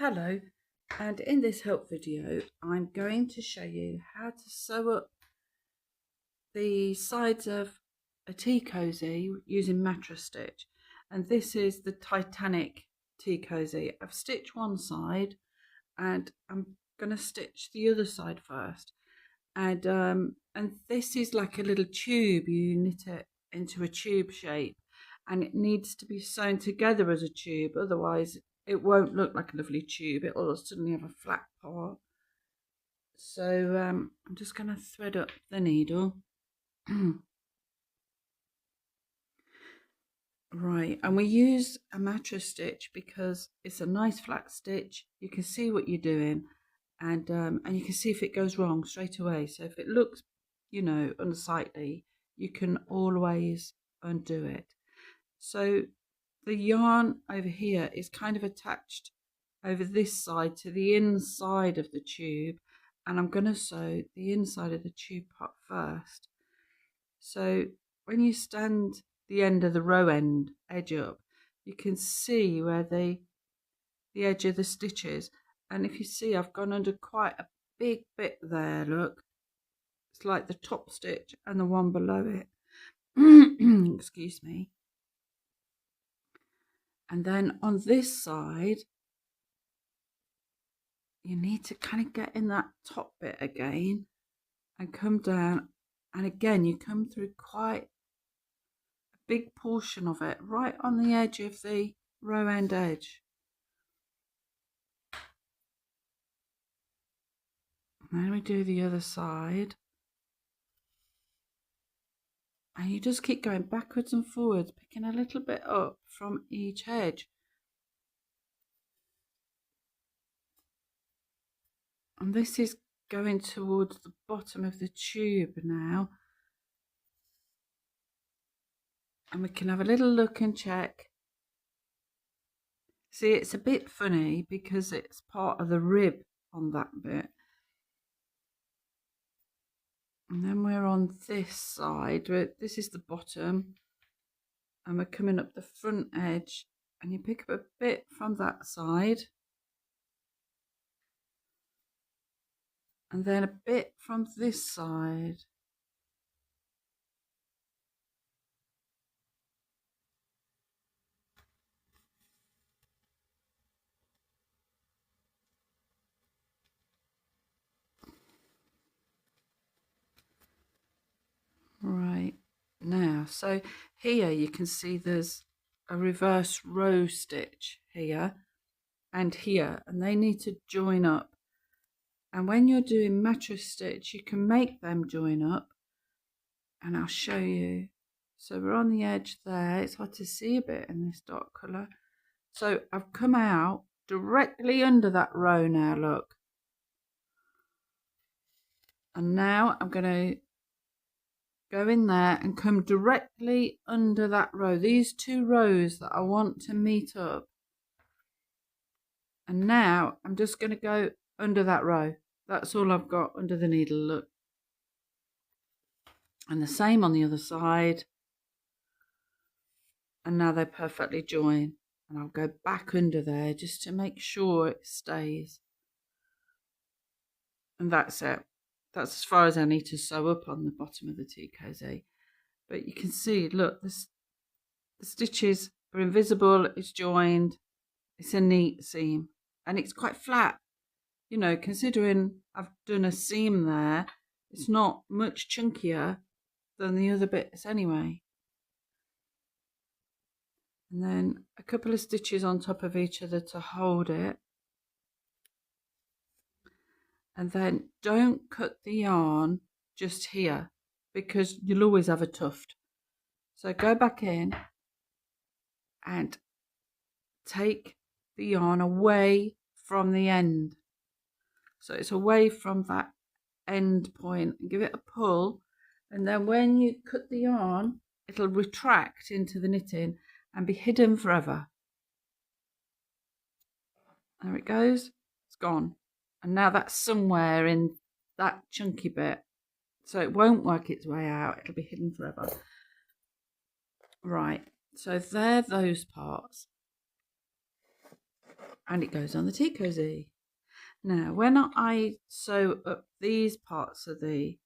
Hello, and in this help video I'm going to show you how to sew up the sides of a tea cosy using Mattress Stitch. And this is the Titanic tea cosy. I've stitched one side and I'm going to stitch the other side first. And this is like a little tube. You knit it into a tube shape and it needs to be sewn together as a tube, otherwise it won't look like a lovely tube. It'll suddenly have a flat part. So I'm just going to thread up the needle. Right, and we use a Mattress Stitch because it's a nice flat stitch. You can see what you're doing, and you can see if it goes wrong straight away. So if it looks, unsightly, you can always undo it. So the yarn over here is kind of attached over this side to the inside of the tube, and I'm going to sew the inside of the tube part first. So when you stand the end of the row end edge up, you can see where the edge of the stitch is, and if you see, I've gone under quite a big bit there. Look, it's like the top stitch and the one below it. Excuse me. And then on this side, you need to kind of get in that top bit again and come down. And again, you come through quite a big portion of it, right on the edge of the row end edge. And then we do the other side. And you just keep going backwards and forwards, picking a little bit up from each edge. And this is going towards the bottom of the tube now. And we can have a little look and check. See, it's a bit funny because it's part of the rib on that bit. And then we're on this side. This is the bottom. And we're coming up the front edge. And you pick up a bit from that side. And then a bit from this side. Right, now, so here you can see there's a reverse row stitch here and here, and they need to join up. And when you're doing Mattress Stitch, you can make them join up, and I'll show you. So we're on the edge there. It's hard to see a bit in this dark colour. So I've come out directly under that row now, look. And now I'm going to go in there and come directly under that row. These two rows that I want to meet up. And now I'm just going to go under that row. That's all I've got under the needle, look. And the same on the other side. And now they're perfectly joined. And I'll go back under there just to make sure it stays. And that's it. That's as far as I need to sew up on the bottom of the tea cosy. But you can see, look, the stitches are invisible, it's joined, it's a neat seam. And it's quite flat. You know, considering I've done a seam there, it's not much chunkier than the other bits anyway. And then a couple of stitches on top of each other to hold it. And then don't cut the yarn just here because you'll always have a tuft. So go back in and take the yarn away from the end. So it's away from that end point, and give it a pull. And then when you cut the yarn, it'll retract into the knitting and be hidden forever. There it goes, it's gone. And now that's somewhere in that chunky bit. So it won't work its way out. It'll be hidden forever. Right. So they're those parts. and it goes on the tea cosy. Now, when I sew up these parts of the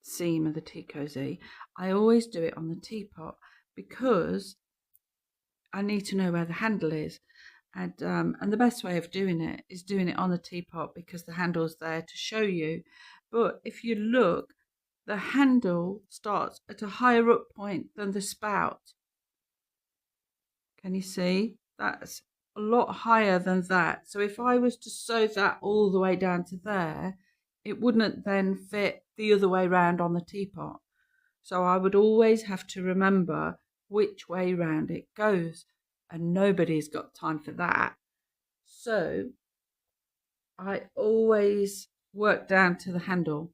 seam of the tea cosy, I always do it on the teapot because I need to know where the handle is. And the best way of doing it is doing it on the teapot because the handle's there to show you. But if you look, the handle starts at a higher up point than the spout. Can you see? That's a lot higher than that. So if I was to sew that all the way down to there, it wouldn't then fit the other way round on the teapot. So I would always have to remember which way round it goes, and nobody's got time for that. So I always work down to the handle.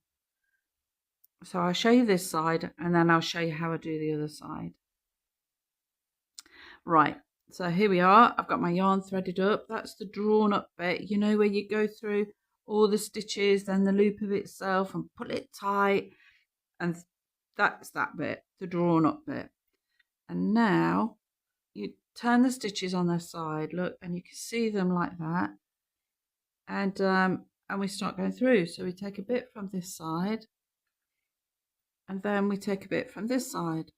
So I'll show you this side and then I'll show you how I do the other side. Right, so here we are. I've got my yarn threaded up. That's the drawn up bit, you know, where you go through all the stitches, then the loop of itself and pull it tight. And that's that bit, the drawn up bit. And now you turn the stitches on their side, look, and you can see them like that. And we start going through. So we take a bit from this side, and then we take a bit from this side,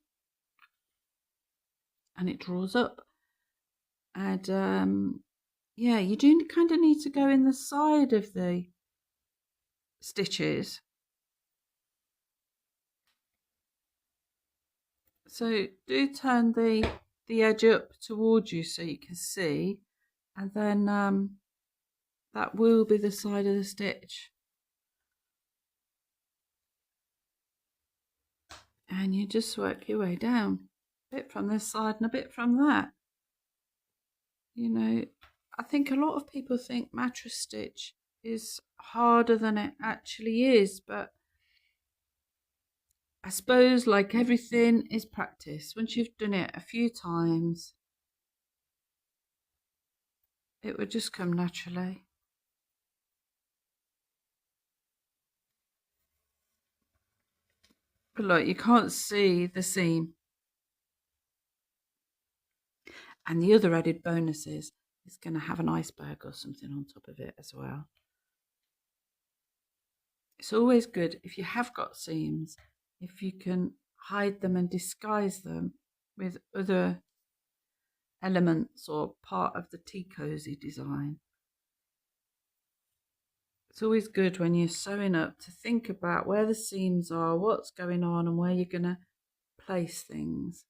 and it draws up. And yeah, you do kind of need to go in the side of the stitches. So do turn the edge up towards you so you can see, and then that will be the side of the stitch. And you just work your way down, a bit from this side and a bit from that. You know, I think a lot of people think mattress stitch is harder than it actually is, but I suppose, like everything, is practice. Once you've done it a few times, it would just come naturally. But look, you can't see the seam. And the other added bonus is it's going to have an iceberg or something on top of it as well. It's always good if you have got seams, if you can hide them and disguise them with other elements or part of the tea cosy design. It's always good when you're sewing up to think about where the seams are, what's going on, and where you're going to place things.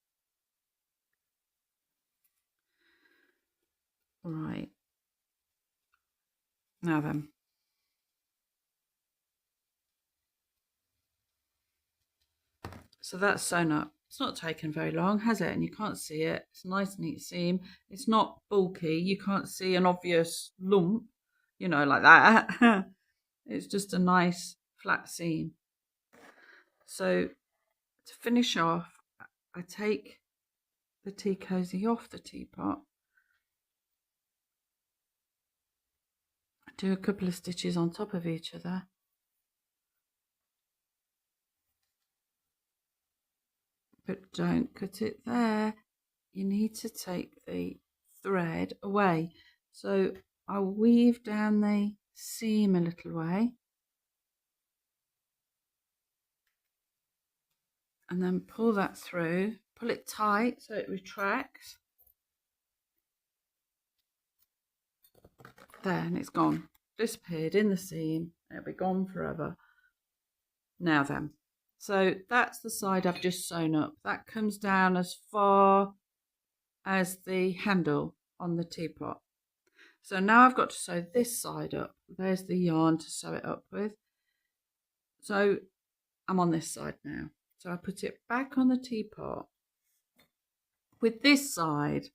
Right. Now then. So that's sewn up. It's not taken very long, has it? And you can't see it. It's a nice, neat seam. It's not bulky. You can't see an obvious lump, you know, like that. It's just a nice flat seam. So to finish off, I take the tea cosy off the teapot. I do a couple of stitches on top of each other. But don't cut it there. You need to take the thread away. So I'll weave down the seam a little way. And then pull that through. Pull it tight so it retracts. There, and it's gone. Disappeared in the seam. It'll be gone forever. Now then. So that's the side I've just sewn up. That comes down as far as the handle on the teapot. So now I've got to sew this side up. There's the yarn to sew it up with. So I'm on this side now. So I put it back on the teapot with this side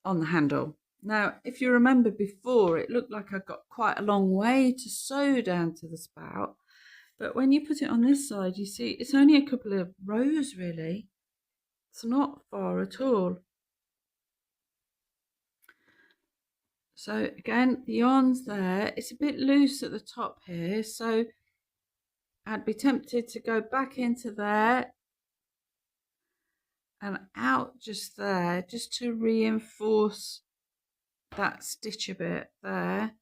on the handle. Now, if you remember before, it looked like I got quite a long way to sew down to the spout. But when you put it on this side, you see it's only a couple of rows really. It's not far at all. So again, the yarn's there. It's a bit loose at the top here, so I'd be tempted to go back into there and out just there, just to reinforce that stitch a bit there.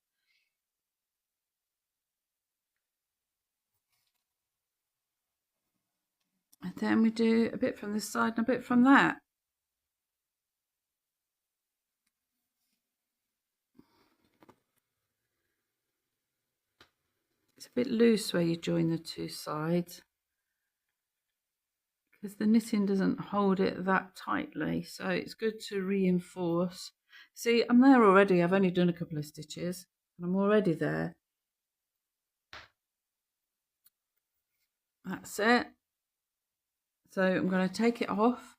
And then we do a bit from this side and a bit from that. It's a bit loose where you join the two sides, because the knitting doesn't hold it that tightly, so it's good to reinforce. See, I'm there already. I've only done a couple of stitches and I'm already there. That's it. So I'm going to take it off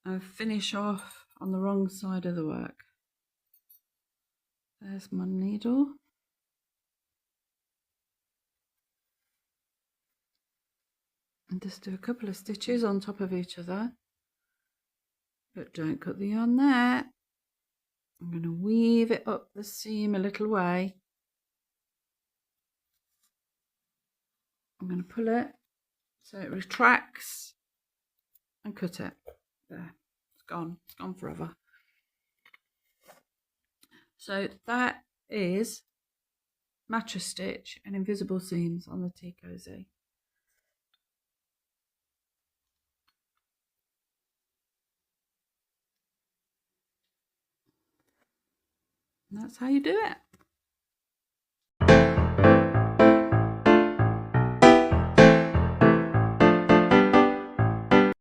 and finish off on the wrong side of the work. There's my needle. And just do a couple of stitches on top of each other, but don't cut the yarn there. I'm going to weave it up the seam a little way. I'm going to pull it so it retracts and cut it. There, it's gone forever. So that is Mattress Stitch and invisible seams on the TeaCosy. And that's how you do it.